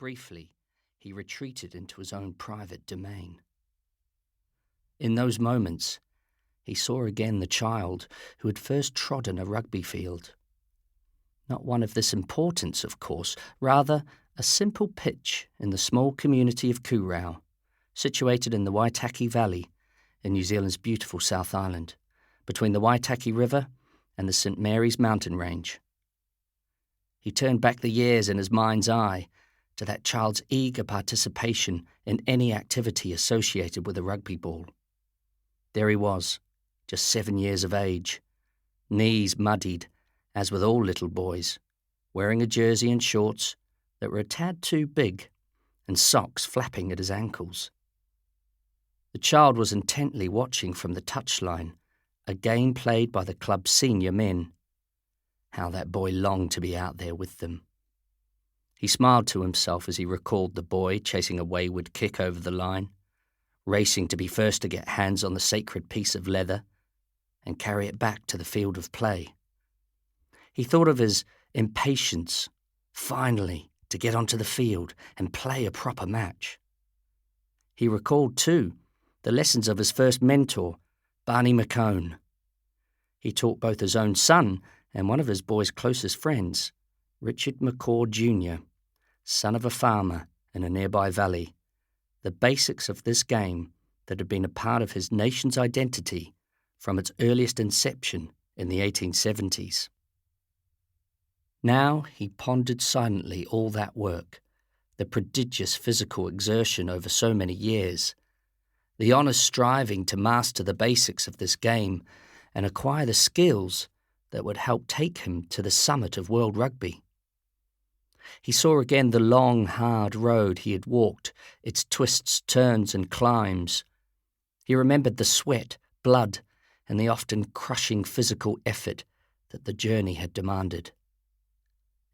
Briefly, he retreated into his own private domain. In those moments, he saw again the child who had first trodden a rugby field. Not one of this importance, of course, rather a simple pitch in the small community of Coorau, situated in the Waitaki Valley in New Zealand's beautiful South Island, between the Waitaki River and the St Mary's mountain range. He turned back the years in his mind's eye to that child's eager participation in any activity associated with a rugby ball. There he was, just 7 years of age, knees muddied, as with all little boys, wearing a jersey and shorts that were a tad too big and socks flapping at his ankles. The child was intently watching from the touchline a game played by the club's senior men. How that boy longed to be out there with them. He smiled to himself as he recalled the boy chasing a wayward kick over the line, racing to be first to get hands on the sacred piece of leather and carry it back to the field of play. He thought of his impatience, finally, to get onto the field and play a proper match. He recalled, too, the lessons of his first mentor, Barney McCone. He taught both his own son and one of his boy's closest friends, Richie McCaw Jr., son of a farmer in a nearby valley, the basics of this game that had been a part of his nation's identity from its earliest inception in the 1870s. Now he pondered silently all that work, the prodigious physical exertion over so many years, the honest striving to master the basics of this game and acquire the skills that would help take him to the summit of world rugby. He saw again the long, hard road he had walked, its twists, turns and climbs. He remembered the sweat, blood, and the often crushing physical effort that the journey had demanded.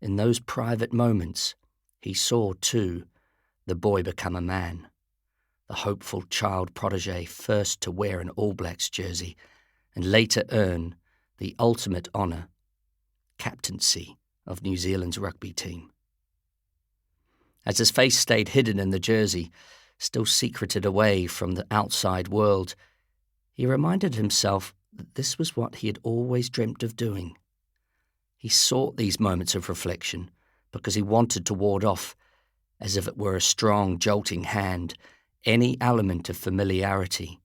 In those private moments, he saw, too, the boy become a man, the hopeful child protege first to wear an All Blacks jersey and later earn the ultimate honour, captaincy of New Zealand's rugby team. As his face stayed hidden in the jersey, still secreted away from the outside world, he reminded himself that this was what he had always dreamt of doing. He sought these moments of reflection because he wanted to ward off, as if it were a strong, jolting hand, any element of familiarity.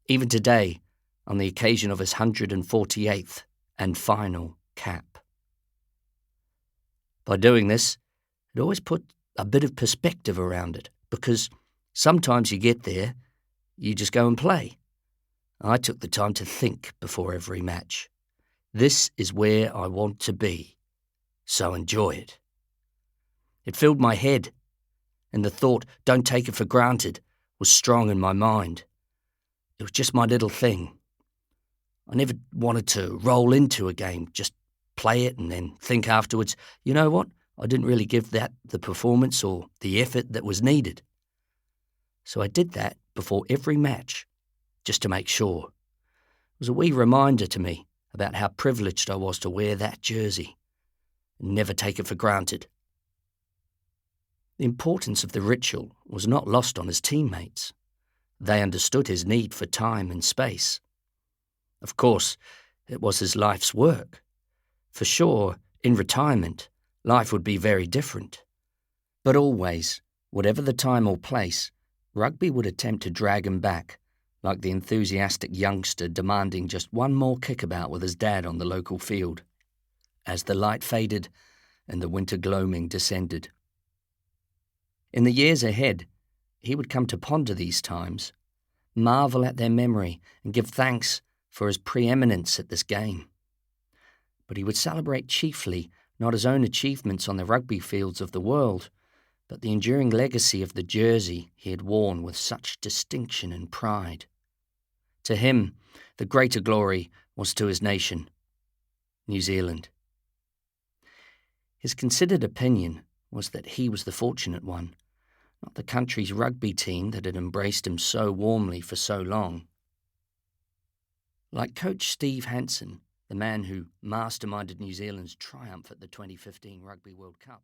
Even today, on the occasion of his 148th and final cap. By doing this, it always put a bit of perspective around it, because sometimes you get there, you just go and play. I took the time to think before every match. This is where I want to be, so enjoy it. It filled my head, and the thought, don't take it for granted, was strong in my mind. It was just my little thing. I never wanted to roll into a game, just play it and then think afterwards, you know what, I didn't really give that the performance or the effort that was needed. So I did that before every match, just to make sure. It was a wee reminder to me about how privileged I was to wear that jersey and never take it for granted. The importance of the ritual was not lost on his teammates. They understood his need for time and space. Of course, it was his life's work. For sure, in retirement, life would be very different. But always, whatever the time or place, rugby would attempt to drag him back, like the enthusiastic youngster demanding just one more kickabout with his dad on the local field, as the light faded and the winter gloaming descended. In the years ahead, he would come to ponder these times, marvel at their memory, and give thanks for his preeminence at this game. But he would celebrate chiefly not his own achievements on the rugby fields of the world, but the enduring legacy of the jersey he had worn with such distinction and pride. To him, the greater glory was to his nation, New Zealand. His considered opinion was that he was the fortunate one, not the country's rugby team that had embraced him so warmly for so long. Like coach Steve Hansen, the man who masterminded New Zealand's triumph at the 2015 Rugby World Cup,